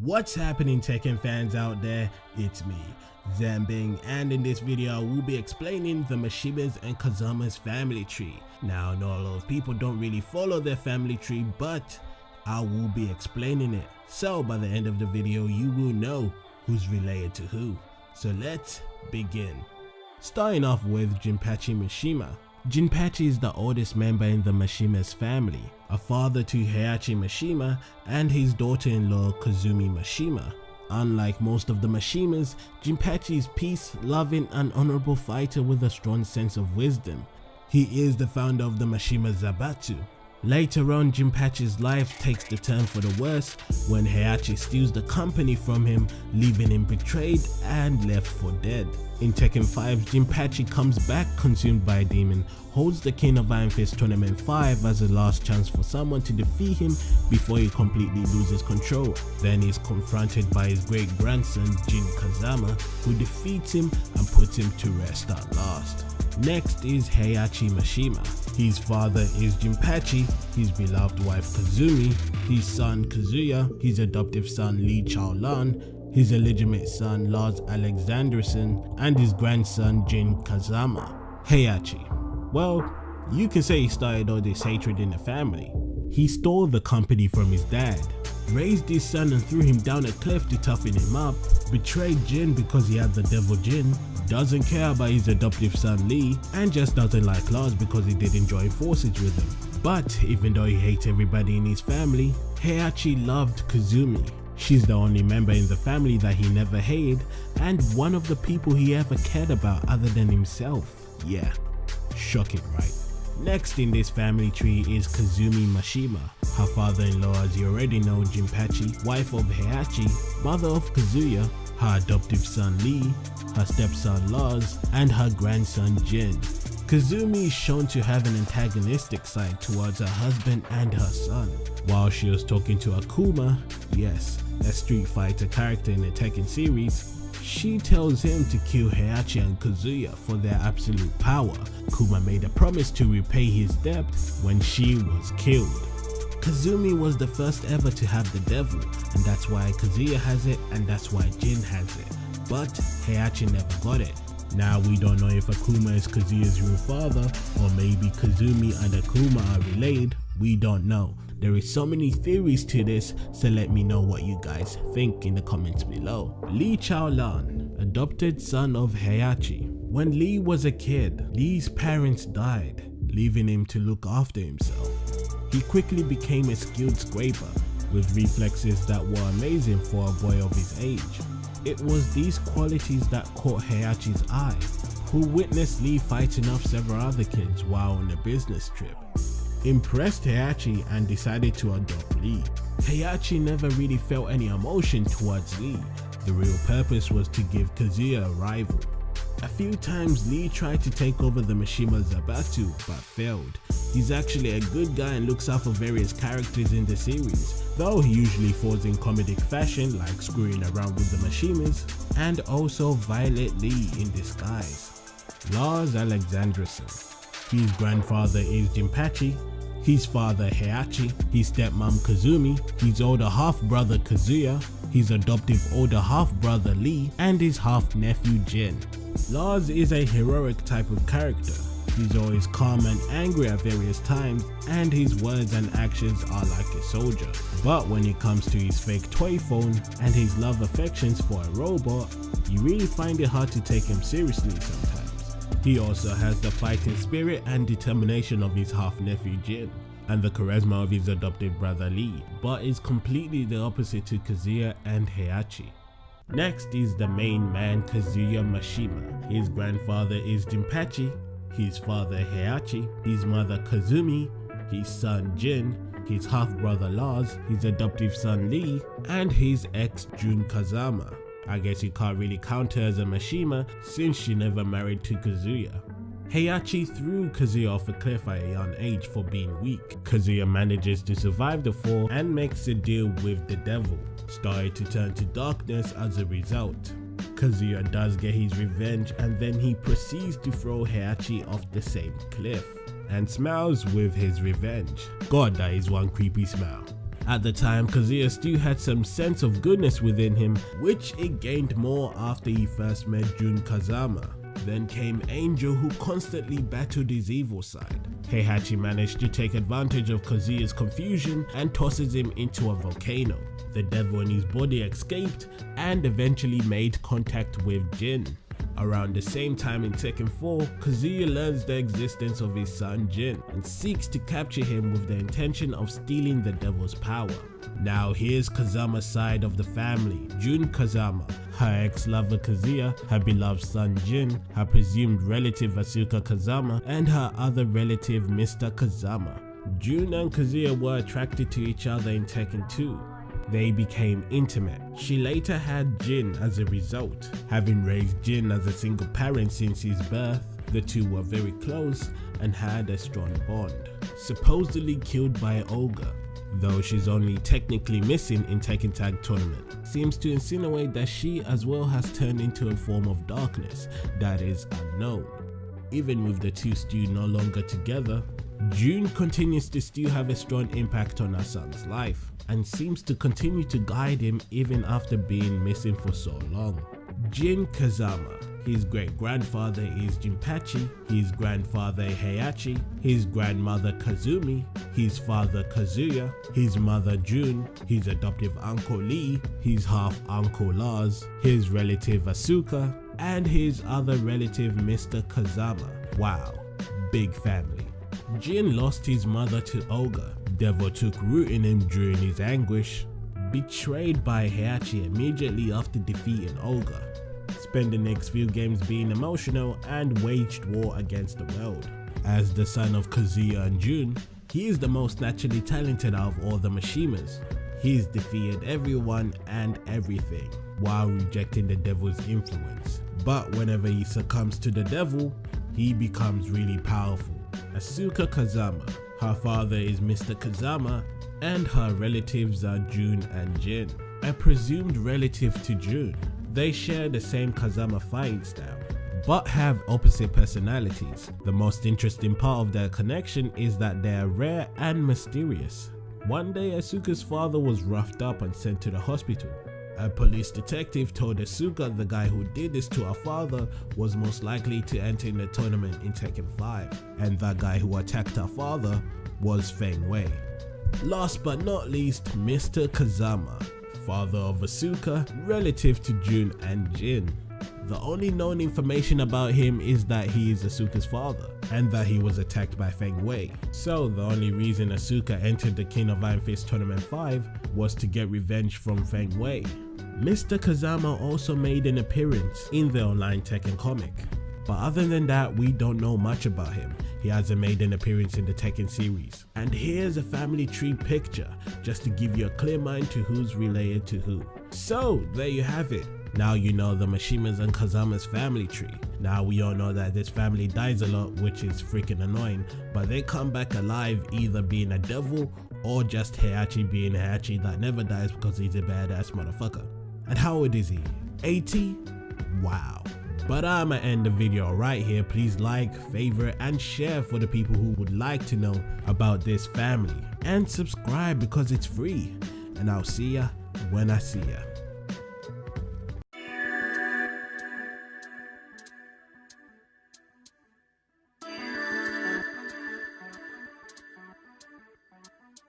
What's happening, Tekken fans out there? It's me, Zambing, and in this video I will be explaining the Mishima's and Kazama's family tree. Now I know a lot of people don't really follow their family tree, but I will be explaining it. So by the end of the video you will know who's related to who. So let's begin. Starting off with Jinpachi Mishima. Jinpachi is the oldest member in the Mishima's family, a father to Heihachi Mishima and his daughter-in-law Kazumi Mishima. Unlike most of the Mishimas, Jinpachi is peace-loving and honorable fighter with a strong sense of wisdom. He is the founder of the Mishima Zaibatsu. Later on, Jinpachi's life takes the turn for the worse when Heihachi steals the company from him, leaving him betrayed and left for dead. In Tekken 5, Jinpachi comes back consumed by a demon, holds the King of Iron Fist Tournament 5 as a last chance for someone to defeat him before he completely loses control. Then he is confronted by his great grandson Jin Kazama, who defeats him and puts him to rest at last. Next is Heihachi Mishima. His father is Jinpachi, his beloved wife Kazumi, his son Kazuya, his adoptive son Lee Chaolan, his illegitimate son Lars Alexanderson, and his grandson Jin Kazama. Heihachi. Well, you can say he started all this hatred in the family. He stole the company from his dad, raised his son and threw him down a cliff to toughen him up, betrayed Jin because he had the devil Jin, doesn't care about his adoptive son Lee, and just doesn't like Lars because he didn't join forces with him. But even though he hates everybody in his family, Heihachi loved Kazumi. She's the only member in the family that he never hated and one of the people he ever cared about other than himself. Yeah, shocking, right? Next in this family tree is Kazumi Mishima. Her father-in-law, as you already know, Jinpachi, wife of Heihachi, mother of Kazuya, her adoptive son Lee, her stepson Lars, and her grandson Jin. Kazumi is shown to have an antagonistic side towards her husband and her son. While she was talking to Akuma, yes, a Street Fighter character in the Tekken series, she tells him to kill Heihachi and Kazuya for their absolute power. Kuma made a promise to repay his debt when she was killed. Kazumi was the first ever to have the devil, and that's why Kazuya has it and that's why Jin has it. But Heihachi never got it. Now we don't know if Akuma is Kazuya's real father, or maybe Kazumi and Akuma are related. We don't know. There is so many theories to this, so let me know what you guys think in the comments below. Lee Chaolan, adopted son of Heihachi. When Lee was a kid, Lee's parents died, leaving him to look after himself. He quickly became a skilled scraper, with reflexes that were amazing for a boy of his age. It was these qualities that caught Heihachi's eye, who witnessed Lee fighting off several other kids while on a business trip. Impressed Heihachi and decided to adopt Lee. Heihachi never really felt any emotion towards Lee. The real purpose was to give Kazuya a rival. A few times Lee tried to take over the Mishima Zaibatsu but failed. He's actually a good guy and looks out for various characters in the series, though he usually falls in comedic fashion like screwing around with the Mishimas and also violently in disguise. Lars Alexanderson. His grandfather is Jinpachi, his father Heihachi, his stepmom Kazumi, his older half-brother Kazuya, his adoptive older half-brother Lee, and his half-nephew Jin. Lars is a heroic type of character. He's always calm and angry at various times, and his words and actions are like a soldier. But when it comes to his fake toy phone and his love affections for a robot, you really find it hard to take him seriously sometimes. He also has the fighting spirit and determination of his half-nephew Jin, and the charisma of his adopted brother Lee, but is completely the opposite to Kazuya and Heihachi. Next is the main man Kazuya Mishima. His grandfather is Jinpachi, his father Heihachi, his mother Kazumi, his son Jin, his half-brother Lars, his adoptive son Lee, and his ex Jun Kazama. I guess you can't really count her as a Mishima since she never married to Kazuya. Heihachi threw Kazuya off a cliff at a young age for being weak. Kazuya manages to survive the fall and makes a deal with the devil, started to turn to darkness as a result. Kazuya does get his revenge and then he proceeds to throw Heihachi off the same cliff and smiles with his revenge. God, that is one creepy smile. At the time, Kazuya still had some sense of goodness within him, which it gained more after he first met Jun Kazama. Then came Angel, who constantly battled his evil side. Heihachi managed to take advantage of Kazuya's confusion and tosses him into a volcano. The devil in his body escaped and eventually made contact with Jin. Around the same time in Tekken 4, Kazuya learns the existence of his son Jin and seeks to capture him with the intention of stealing the devil's power. Now here's Kazama's side of the family: Jun Kazama, her ex-lover Kazuya, her beloved son Jin, her presumed relative Asuka Kazama, and her other relative Mr. Kazama. Jun and Kazuya were attracted to each other in Tekken 2. They became intimate. She later had Jin as a result. Having raised Jin as a single parent since his birth, the two were very close and had a strong bond. Supposedly killed by Olga, though she's only technically missing in Tekken Tag Tournament, seems to insinuate that she as well has turned into a form of darkness that is unknown. Even with the two still no longer together, Jun continues to still have a strong impact on her son's life and seems to continue to guide him even after being missing for so long. Jin Kazama. His great-grandfather is Jinpachi, his grandfather Heihachi, his grandmother Kazumi, his father Kazuya, his mother Jun, his adoptive uncle Lee, his half-uncle Lars, his relative Asuka, and his other relative Mr. Kazama. Wow, big family. Jin lost his mother to Olga. Devil took root in him during his anguish, betrayed by Heihachi immediately after defeating Olga. Spent the next few games being emotional and waged war against the world. As the son of Kazuya and Jun, he is the most naturally talented out of all the Mishimas. He's defeated everyone and everything while rejecting the devil's influence. But whenever he succumbs to the devil, he becomes really powerful. Asuka Kazama. Her father is Mr. Kazama and her relatives are Jun and Jin. A presumed relative to Jun. They share the same Kazama fighting style, but have opposite personalities. The most interesting part of their connection is that they are rare and mysterious. One day Asuka's father was roughed up and sent to the hospital. A police detective told Asuka the guy who did this to her father was most likely to enter in the tournament in Tekken 5, and that guy who attacked her father was Feng Wei. Last but not least, Mr. Kazama, father of Asuka, relative to Jun and Jin. The only known information about him is that he is Asuka's father and that he was attacked by Feng Wei. So the only reason Asuka entered the King of Iron Fist Tournament 5 was to get revenge from Feng Wei. Mr. Kazama also made an appearance in the online Tekken comic, but other than that we don't know much about him. He hasn't made an appearance in the Tekken series. And here's a family tree picture just to give you a clear mind to who's related to who. So there you have it. Now you know the Mishima's and Kazama's family tree. Now we all know that this family dies a lot, which is freaking annoying, but they come back alive either being a devil or just Heihachi being Heihachi that never dies because he's a badass motherfucker. And how old is he? 80? Wow. But I'ma end the video right here. Please like, favorite, and share for the people who would like to know about this family. And subscribe because it's free. And I'll see ya when I see ya.